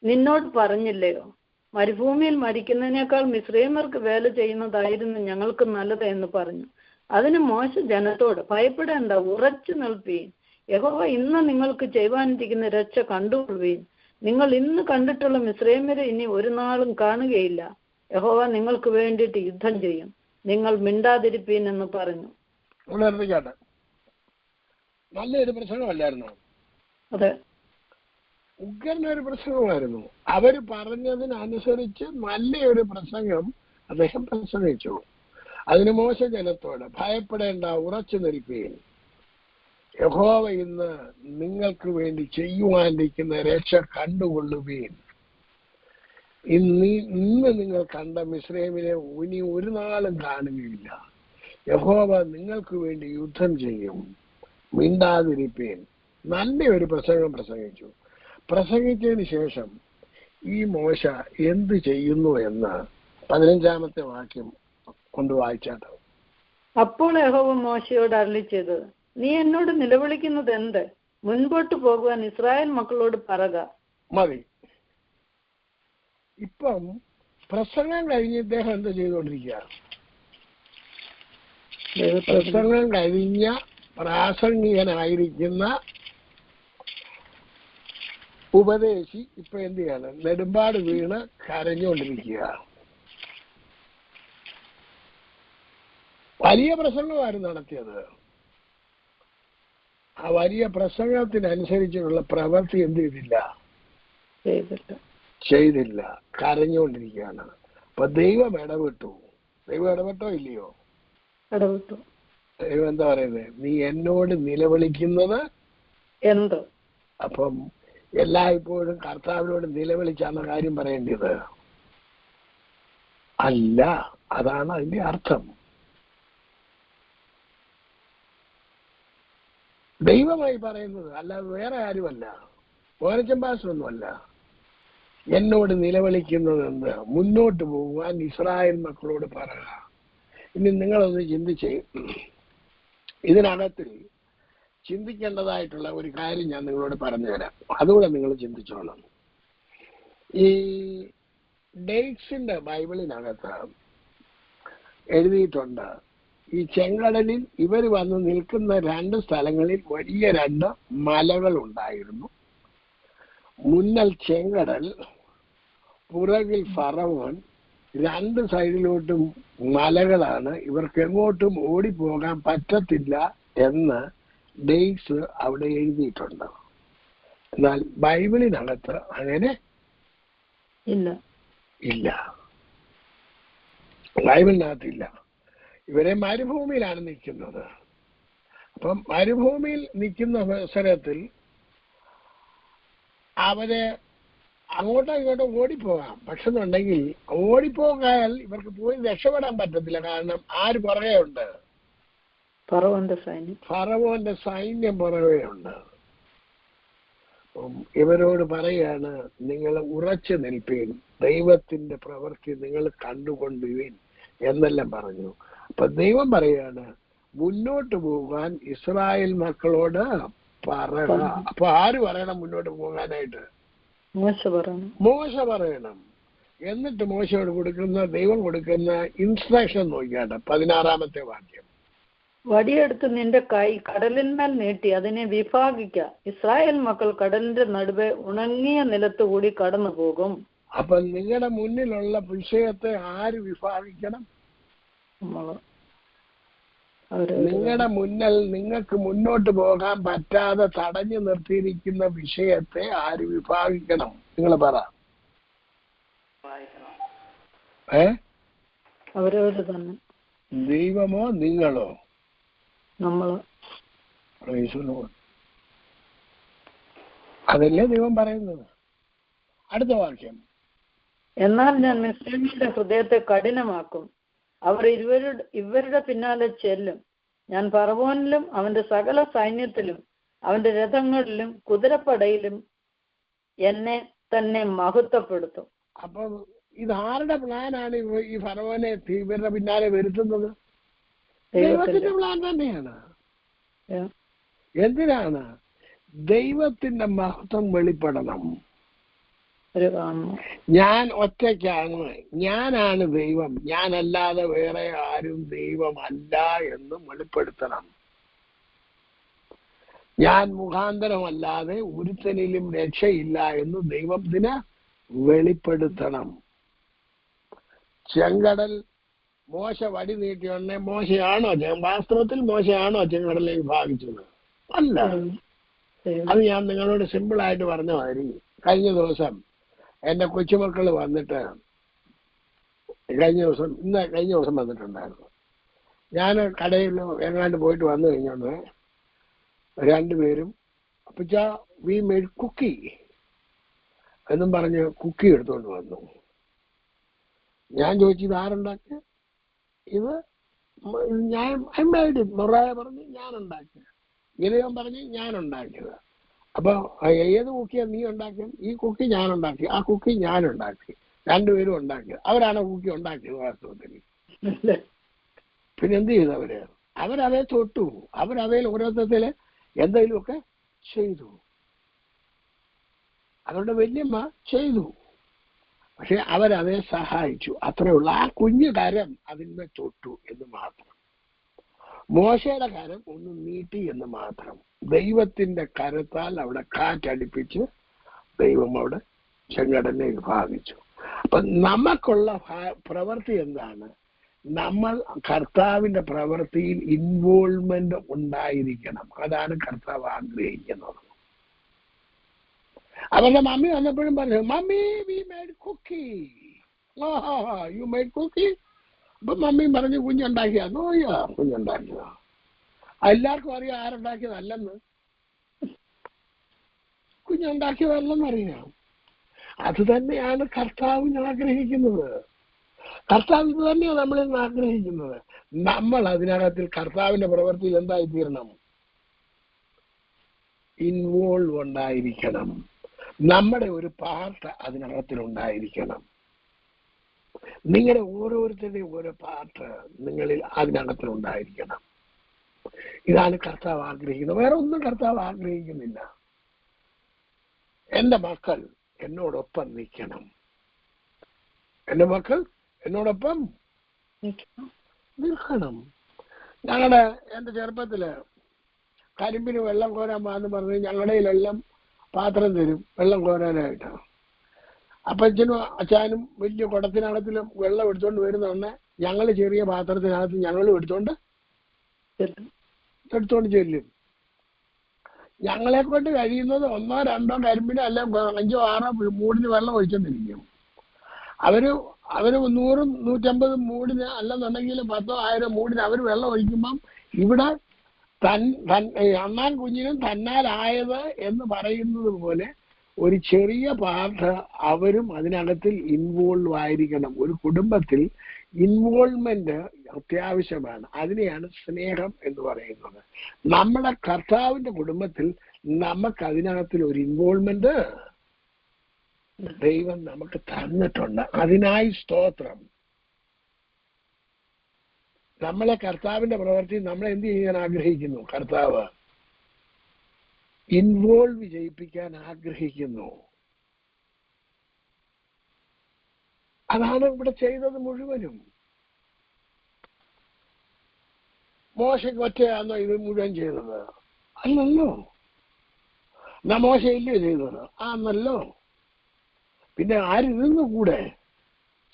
നിന്നോട് പറഞ്ഞില്ലയോ? മരുഭൂമിയിൽ മരിക്കുന്നതിനേക്കാൾ മിസ്രൈമ്യർക്ക് വേല ചെയ്യുന്നതായിരുന്നു ഞങ്ങൾക്ക് നല്ലത് എന്ന് പറഞ്ഞു. അതിന് മോശ ജനത്തോട്, ഭയപ്പെടേണ്ട, ഉറച്ചു നിൽപ്പീൻ. യഹോവ ഇന്ന് നിങ്ങൾക്ക് ചെയ്യുവാനിരിക്കുന്ന രക്ഷ കണ്ടുകൊള്ളുവീൻ. നിങ്ങൾ ഇന്ന് കണ്ടിട്ടുള്ള മിസ്രൈമ്യരെ ഇനി ഒരു നാളും കാണുകയില്ല. യഹോവ നിങ്ങൾക്ക് വേണ്ടിയിട്ട് യുദ്ധം ചെയ്യും. നിങ്ങൾ മിണ്ടാതിരിപ്പീൻ എന്ന് പറഞ്ഞു. നല്ലൊരു പ്രസംഗമല്ലായിരുന്നു? അതെ, ഉഗ്രനൊരു പ്രസംഗമായിരുന്നു. അവര് പറഞ്ഞതിനനുസരിച്ച് നല്ലൊരു പ്രസംഗം അദ്ദേഹം പ്രസംഗിച്ചു. അതിന് മോശ ജനത്തോട്, ഭയപ്പെടേണ്ട, ഉറച്ചു നിൽപ്പീൻ. യഹോവ ഇന്ന് നിങ്ങൾക്ക് വേണ്ടി ചെയ്യുവാനിരിക്കുന്ന രക്ഷ കണ്ടുകൊള്ളുവീൻ. ഇന്ന് നിങ്ങൾ കണ്ട മിസ്രൈമിനെ ഇനി ഒരു നാളും കാണുകയില്ല. യഹോവ നിങ്ങൾക്ക് വേണ്ടി യുദ്ധം ചെയ്യും. മിണ്ടാതിരിപ്പീൻ. നല്ലൊരു പ്രസംഗം പ്രസംഗിച്ചു. പ്രസംഗിച്ചതിന് ശേഷം ഈ മോശ എന്ത് ചെയ്യുന്നു എന്ന് 15-ാമത്തെ വാക്യം കൊണ്ട് വായിച്ചാട്ടോ. അപ്പോൾ യഹോവ മോശയോട് അരുളി ചെയ്തത്, നീ എന്നോട് നിലവിളിക്കുന്നത് എന്ത്? മുൻപോട്ട് പോകുവാൻ ഇസ്രായേൽ മക്കളോട് പറക. മതി. ഇപ്പം പ്രസംഗം കഴിഞ്ഞ് ഇദ്ദേഹം എന്താ ചെയ്തുകൊണ്ടിരിക്കുക? പ്രസംഗം കഴിഞ്ഞ പ്രാസംഗികനായിരിക്കുന്ന ഉപദേശി ഇപ്പൊ എന്ത് ചെയ്യാണ്? നെടുമ്പാട് വീണ് കരഞ്ഞുകൊണ്ടിരിക്കുക. വലിയ പ്രസംഗമായിരുന്നു നടത്തിയത്. ആ വലിയ പ്രസംഗത്തിനനുസരിച്ചുള്ള പ്രവൃത്തി എന്ത് ചെയ്തില്ല, കരഞ്ഞുകൊണ്ടിരിക്കുകയാണ്. അപ്പൊ ദൈവം ഇടപെട്ടു. ദൈവം ഇടപെട്ടോ ഇല്ലയോ? ഇടപെട്ടു. ദൈവം എന്താ പറയുന്നത്? നീ എന്നോട് നിലവിളിക്കുന്നത് എന്ത്? അപ്പം എല്ലായ്പ്പോഴും കർത്താവിനോട് നിലവിളിച്ചാണ് കാര്യം പറയേണ്ടത് അല്ല. അതാണ് അതിന്റെ അർത്ഥം. ദൈവമായി പറയുന്നത് അല്ലാതെ വേറെ ആരുമല്ല, ഓരച്ചൻ പാസ്റ്ററൊന്നുമല്ല. എന്നോട് നിലവിളിക്കുന്നത് എന്ത്? മുന്നോട്ട് പോകുവാൻ ഇസ്രായേൽ മക്കളോട് പറയുക. ഇനി നിങ്ങളൊന്ന് ചിന്തിച്ച് ഇതിനകത്തിൽ ചിന്തിക്കേണ്ടതായിട്ടുള്ള ഒരു കാര്യം ഞാൻ നിങ്ങളോട് പറഞ്ഞു തരാം. അതുകൂടെ നിങ്ങൾ ചിന്തിച്ചോളാം. ഈ ഡേറ്റ്സിന്റെ ബൈബിളിനകത്ത് എഴുതിയിട്ടുണ്ട്, ഈ ചെങ്കടലിൽ ഇവർ വന്ന് നിൽക്കുന്ന 2 സ്ഥലങ്ങളിൽ വലിയ 2 മലകൾ ഉണ്ടായിരുന്നു. മുന്നൽ ചെങ്കടൽ, പുറകിൽ ഫറവോൻ. 2 സൈഡിലോട്ടും മലകളാണ്. ഇവർക്ക് എങ്ങോട്ടും ഓടിപ്പോകാൻ പറ്റത്തില്ല എന്ന് ഡേറ്റ്സ് അവിടെ എഴുതിയിട്ടുണ്ട്. എന്നാൽ ബൈബിളിനകത്ത് അങ്ങനെ ഇല്ല. ബൈബിളിനകത്തില്ല. ഇവരെ മരുഭൂമിയിലാണ് നിൽക്കുന്നത്. അപ്പം മരുഭൂമിയിൽ നിൽക്കുന്ന അവസരത്തിൽ അവരെ അങ്ങോട്ടോ ഇങ്ങോട്ടോ ഓടിപ്പോകാം. പക്ഷെ എന്നുണ്ടെങ്കിൽ ഓടിപ്പോകാൻ ഇവർക്ക് പോയി രക്ഷപ്പെടാൻ പറ്റത്തില്ല. കാരണം ആര് പുറകെ ഉണ്ട്? ഫറവോന്റെ സൈന്യം പുറകെ ഉണ്ട്. ഇവരോട് പറയാണ്, നിങ്ങൾ ഉറച്ചു നിൽപ്പീൻ, ദൈവത്തിന്റെ പ്രവൃത്തി നിങ്ങൾ കണ്ടുകൊണ്ടുവീൻ എന്നെല്ലാം പറഞ്ഞു. അപ്പൊ ദൈവം പറയാണ് മുന്നോട്ട് പോകാൻ ഇസ്രായേൽ മക്കളോട് പറയണം. അപ്പൊ ആര് പറയണം മുന്നോട്ട് പോകാനായിട്ട്? മോശ പറയണം. എന്നിട്ട് മോശയോട് ദൈവം കൊടുക്കുന്ന ഇൻസ്ട്രക്ഷൻ നോക്കിയാട്ടെ, 16-ാമത്തെ വാക്യം. വടിയെടുത്ത് നിന്റെ കൈ കടലിന്മേൽ നീട്ടി അതിനെ വിഭാഗിക്ക. ഇസ്രായേൽ മക്കൾ കടലിന്റെ നടുവെ ഉണങ്ങിയ നിലത്തുകൂടി കടന്നു പോകും. അപ്പൊ നിങ്ങളുടെ മുന്നിലുള്ള വിഷയത്തെ ആര് വിഭാഗിക്കണം? നിങ്ങളുടെ മുന്നിൽ നിങ്ങൾക്ക് മുന്നോട്ട് പോകാൻ പറ്റാതെ തടഞ്ഞു നിർത്തിയിരിക്കുന്ന വിഷയത്തെ ആര് വിഭാഗിക്കണം? നിങ്ങൾ പറ. അവരവര് തന്നെ. ദൈവമോ നിങ്ങളോ? നമ്മള്. അതല്ലേ ദൈവം പറയുന്നത്. അടുത്ത വാക്യം. എന്നാൽ ഞാൻ മിസ്രയീമ്യരുടെ ഹൃദയത്തെ കഠിനമാക്കും, അവർ ഇവരുടെ പിന്നാലെ ചെല്ലും. ഞാൻ ഫറവോനിലും അവന്റെ സകല സൈന്യത്തിലും അവന്റെ രഥങ്ങളിലും കുതിരപ്പടയിലും എന്നെ തന്നെ മഹത്വപ്പെടുത്തും. അപ്പൊ ഇത് ആരുടെ പ്ലാനാണ്? ഈ ഫറവോനെ ഇവരുടെ പിന്നാലെ വരുത്തുന്നത് ദൈവത്തിന്റെ പ്ലാൻ തന്നെയാണ്. എന്തിനാണ്? ദൈവത്തിന്റെ മഹത്വം വെളിപ്പെടണം. ഞാൻ ഒറ്റയ്ക്കാണ്, ഞാനാണ് ദൈവം, ഞാനല്ലാതെ വേറെ ആരും ദൈവമല്ല എന്ന് വെളിപ്പെടുത്തണം. ഞാൻ മുഖാന്തരമല്ലാതെ ഒരുത്തനിലും രക്ഷയില്ല എന്ന് ദൈവത്തിന് വെളിപ്പെടുത്തണം. ചെങ്കടൽ മോശ വടി നീട്ടിയുടനെ മോശയാണോ? വാസ്തവത്തിൽ മോശയാണോ ചെങ്കടലിനെ വിഭാഗിച്ചത്? അല്ല. അത് ഞാൻ നിങ്ങളോട് സിമ്പിളായിട്ട് പറഞ്ഞ മാതിരി കഴിഞ്ഞ ദിവസം എന്റെ കൊച്ചുമക്കൾ വന്നിട്ട് കഴിഞ്ഞ ദിവസം വന്നിട്ടുണ്ടായിരുന്നു. ഞാൻ കടയിൽ എങ്ങാണ്ട് പോയിട്ട് വന്നു കഴിഞ്ഞോണ്ട് 2 പേരും അപ്പച്ചാ വി മേഡ് കുക്കി എന്നും പറഞ്ഞ് കുക്കി എടുത്തുകൊണ്ട് വന്നു. ഞാൻ ചോദിച്ചു ഇത് ആരുണ്ടാക്കിയ? ഇത് ഞാൻ മൊറായ പറഞ്ഞ് ഞാൻ ഉണ്ടാക്കിയ, ഗിലയോൻ പറഞ്ഞ് ഞാൻ ഉണ്ടാക്കിയത്. അപ്പൊ ഏത് കുക്കിയാണ് നീ ഉണ്ടാക്കിയത്? ഈ കുക്കി ഞാൻ ഉണ്ടാക്കി, ആ കുക്കി ഞാൻ ഉണ്ടാക്കി, 2 പേരും ഉണ്ടാക്കിയത്. അവരാണ് കുക്കി ഉണ്ടാക്കിയത് വാസ്തവത്തിൽ. പിന്നെ എന്ത് ചെയ്തു? അവരതേ തൊട്ടു, അവരതേൽ ഓരോരുത്തത്തില് എന്തെങ്കിലുമൊക്കെ ചെയ്തു. അവരുടെ വല്യമ്മ ചെയ്തു, പക്ഷെ അവരതേ സഹായിച്ചു. അത്രയുള്ള ആ കുഞ്ഞു കരം അതിന്മേൽ തൊട്ടു എന്ന് മാത്രം. മോശയുടെ കരം ഒന്ന് നീട്ടി എന്ന് മാത്രം. ദൈവത്തിന്റെ കരത്താൽ അവിടെ കാറ്റടിപ്പിച്ച് ദൈവം അവിടെ ചെങ്കടലിനെ വിഭാഗിച്ചു. അപ്പൊ നമുക്കുള്ള പ്രവൃത്തി എന്താണ്? നമ്മൾ കർത്താവിന്റെ പ്രവൃത്തിയിൽ ഇൻവോൾവ്മെന്റ് ഉണ്ടായിരിക്കണം. അതാണ് കർത്താവ് ആഗ്രഹിക്കുന്നത്. അവരുടെ മമ്മി വന്നപ്പോഴും പറഞ്ഞു, mummy we made cookie. You made cookie. അപ്പൊ മമ്മിയും പറഞ്ഞു, കുഞ്ഞുണ്ടാക്കിയാന്നോ? കുഞ്ഞുണ്ടാക്കിയതാ. എല്ലാവർക്കും അറിയാം ആരുണ്ടാക്കിയതല്ലെന്ന്. കുഞ്ഞുണ്ടാക്കിയതല്ലെന്നറിയാം. അത് തന്നെയാണ് കർത്താവിന് ആഗ്രഹിക്കുന്നത്. കർത്താവ് ഇത് തന്നെയാണ് നമ്മളിൽ നിന്ന് ആഗ്രഹിക്കുന്നത്. നമ്മൾ അതിനകത്തിൽ കർത്താവിന്റെ പ്രവൃത്തിയിൽ എന്തായി തീരണം? ഇൻവോൾവ് ഉണ്ടായിരിക്കണം. നമ്മുടെ ഒരു പാർട്ട് അതിനകത്തിലുണ്ടായിരിക്കണം. നിങ്ങളുടെ ഓരോരുത്തരുടെയും ഓരോ പാർട്ട് നിങ്ങളിൽ അതിനകത്തിലുണ്ടായിരിക്കണം. ഇതാണ് കർത്താവ് ആഗ്രഹിക്കുന്നത്. വേറെ ഒന്നും കർത്താവ് ആഗ്രഹിക്കുന്നില്ല. എന്റെ മക്കൾ എന്നോടൊപ്പം നിൽക്കണം. എന്റെ മക്കൾ എന്നോടൊപ്പം നിൽക്കണം. എന്റെ ചെറുപ്പത്തില് കരിമ്പിന് വെള്ളം കോരാൻ പാന്ന് പറഞ്ഞ് ഞങ്ങളുടെയിലെല്ലാം പാത്രം തരും വെള്ളം കോരാനായിട്ട്. അപ്പച്ചനും അച്ഛനും വലിയ കുടത്തിനകത്തിലും വെള്ളം എടുത്തോണ്ട് വരുന്ന ഞങ്ങൾ ചെറിയ പാത്രത്തിനകത്ത് ഞങ്ങളും എടുത്തോണ്ട് ചെല്ലും. ഞങ്ങളെ കൊണ്ട് കഴിയുന്നത് 1 2 കരിമ്പിന് അല്ല 5 6 മൂടിന് വെള്ളം ഒഴിച്ചോണ്ടിരിക്കും. അവര് 100 150 മൂടിന് അല്ലെന്നുണ്ടെങ്കിൽ 10 1000 മൂടിന് അവർ വെള്ളം ഒഴിക്കുമ്പം ഇവിടെ അണ്ണാൻ കുഞ്ഞിനും തന്നാലായത് എന്ന് പറയുന്നത് പോലെ ഒരു ചെറിയ പാർട്ട് അവരും അതിനകത്തിൽ ഇൻവോൾവ് ആയിരിക്കണം. ഒരു കുടുംബത്തിൽ ഇൻവോൾവ്മെന്റ് അത്യാവശ്യമാണ്. അതിനെയാണ് സ്നേഹം എന്ന് പറയുന്നത്. നമ്മുടെ കർത്താവിന്റെ കുടുംബത്തിൽ നമുക്ക് അതിനകത്തിൽ ഒരു ഇൻവോൾവ്മെന്റ് ദൈവം നമുക്ക് തന്നിട്ടുണ്ട്. അതിനായി സ്തോത്രം. നമ്മളെ കർത്താവിന്റെ പ്രവൃത്തി നമ്മളെ എന്ത് ചെയ്യാൻ ആഗ്രഹിക്കുന്നു? കർത്താവ് ഇൻവോൾവ് ചെയ്യിപ്പിക്കാൻ ആഗ്രഹിക്കുന്നു. അതാണ് ഇവിടെ ചെയ്തത് മുഴുവനും. മോശയ്ക്ക് ഒറ്റയാണോ ഇത് മുഴുവൻ ചെയ്തത്? അല്ലല്ലോ. മോശയില്ലേ ചെയ്തത്? ആന്നല്ലോ. പിന്നെ ആരിരുന്നു കൂടെ?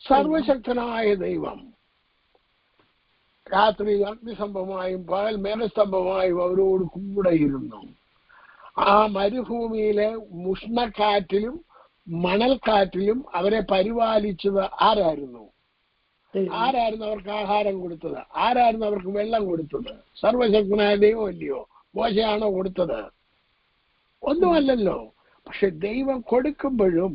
സർവശക്തനായ ദൈവം രാത്രി അഗ്നിസ്തംഭമായും പകൽ മേഘസ്തംഭമായും അവരോട് കൂടെ ഇരുന്നു. ആ മരുഭൂമിയിലെ ഉഷ്ണക്കാറ്റിലും മണൽക്കാറ്റിലും അവരെ പരിപാലിച്ചത് ആരായിരുന്നു? ആരായിരുന്നു അവർക്ക് ആഹാരം കൊടുത്തത്? ആരായിരുന്നു അവർക്ക് വെള്ളം കൊടുത്തത്? സർവശക്തനായ ദൈവം അല്ലയോ? മോശയാണോ കൊടുത്തത്? ഒന്നുമല്ലല്ലോ. പക്ഷെ ദൈവം കൊടുക്കുമ്പോഴും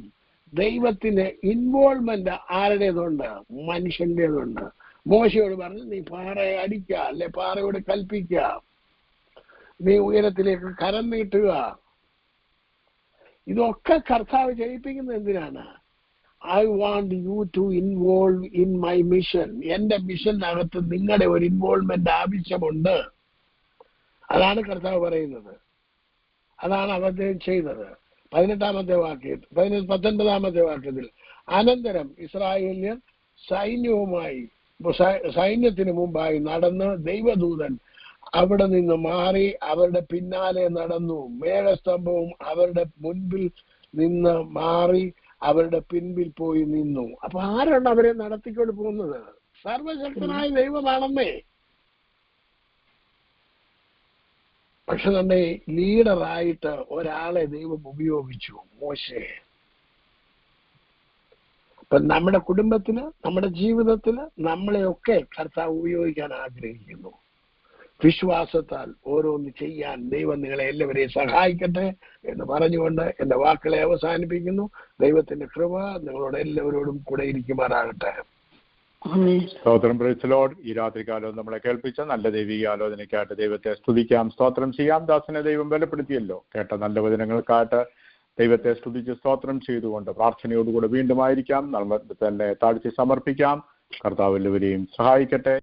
ദൈവത്തിന് ഇൻവോൾവ്മെന്റ് ആരുടേതുണ്ട്? മനുഷ്യന്റേതുണ്ട്. മോശയോട് പറഞ്ഞു, നീ പാറയെ അടിക്ക, അല്ലെ പാറയോട് കൽപ്പിക്ക, നീ ഉയരത്തിലേക്ക് കരം നീട്ടുക. ഇതൊക്കെ കർത്താവ് ചെയ്യിപ്പിക്കുന്നത് എന്തിനാണ്? I want you to involve in my mission. എന്റെ മിഷനകത്ത് നിങ്ങളുടെ ഒരു ഇൻവോൾവ്മെന്റ് ആവശ്യമുണ്ട്. അതാണ് കർത്താവ് പറയുന്നത്. അതാണ് അദ്ദേഹം ചെയ്തത്. 19ാമത്തെ വാക്യത്തിൽ അനന്തരം ഇസ്രായേല്യർ സൈന്യത്തിന് മുമ്പായി നടന്ന് ദൈവദൂതൻ അവിടെ നിന്ന് മാറി അവരുടെ പിന്നാലെ നടന്നു. മേഘസ്തംഭവും അവരുടെ മുൻപിൽ നിന്ന് മാറി അവരുടെ പിൻപിൽ പോയി നിന്നു. അപ്പൊ ആരാണ് അവരെ നടത്തിക്കൊണ്ട് പോകുന്നത്? സർവശക്തനായ ദൈവമാണെന്നേ. പക്ഷെ തന്നെ ലീഡറായിട്ട് ഒരാളെ ദൈവം ഉപയോഗിച്ചു, മോശയെ. അപ്പൊ നമ്മുടെ കുടുംബത്തില്, നമ്മുടെ ജീവിതത്തില് നമ്മളെയൊക്കെ കർത്താവ് ഉപയോഗിക്കാൻ ആഗ്രഹിക്കുന്നു. വിശ്വാസത്താൽ ഓരോന്ന് ചെയ്യാൻ ദൈവം നിങ്ങളെ എല്ലാവരെയും സഹായിക്കട്ടെ എന്ന് പറഞ്ഞുകൊണ്ട് എന്റെ വാക്കുകളെ അവസാനിപ്പിക്കുന്നു. ദൈവത്തിന്റെ കൃപ നിങ്ങളോട് എല്ലാവരോടും കൂടെ ഇരിക്കുമാറാകട്ടെ. സ്തോത്രം. Praise Lord. ഈ രാത്രികാലം നമ്മളെ കേൾപ്പിച്ച നല്ല ദൈവിക ആലോചനയ്ക്കായിട്ട് ദൈവത്തെ സ്തുതിക്കാം, സ്തോത്രം ചെയ്യാം. ദാസനെ ദൈവം ബലപ്പെടുത്തിയല്ലോ. കേട്ട നല്ല വചനങ്ങൾക്കായിട്ട് ദൈവത്തെ സ്തുതിച്ച് സ്തോത്രം ചെയ്തുകൊണ്ട് പ്രാർത്ഥനയോടുകൂടെ വീണ്ടും ആയിരിക്കാം. നമ്മൾ തന്നെ താഴ്ത്തി സമർപ്പിക്കാം. കർത്താവ് എല്ലാവരെയും സഹായിക്കട്ടെ.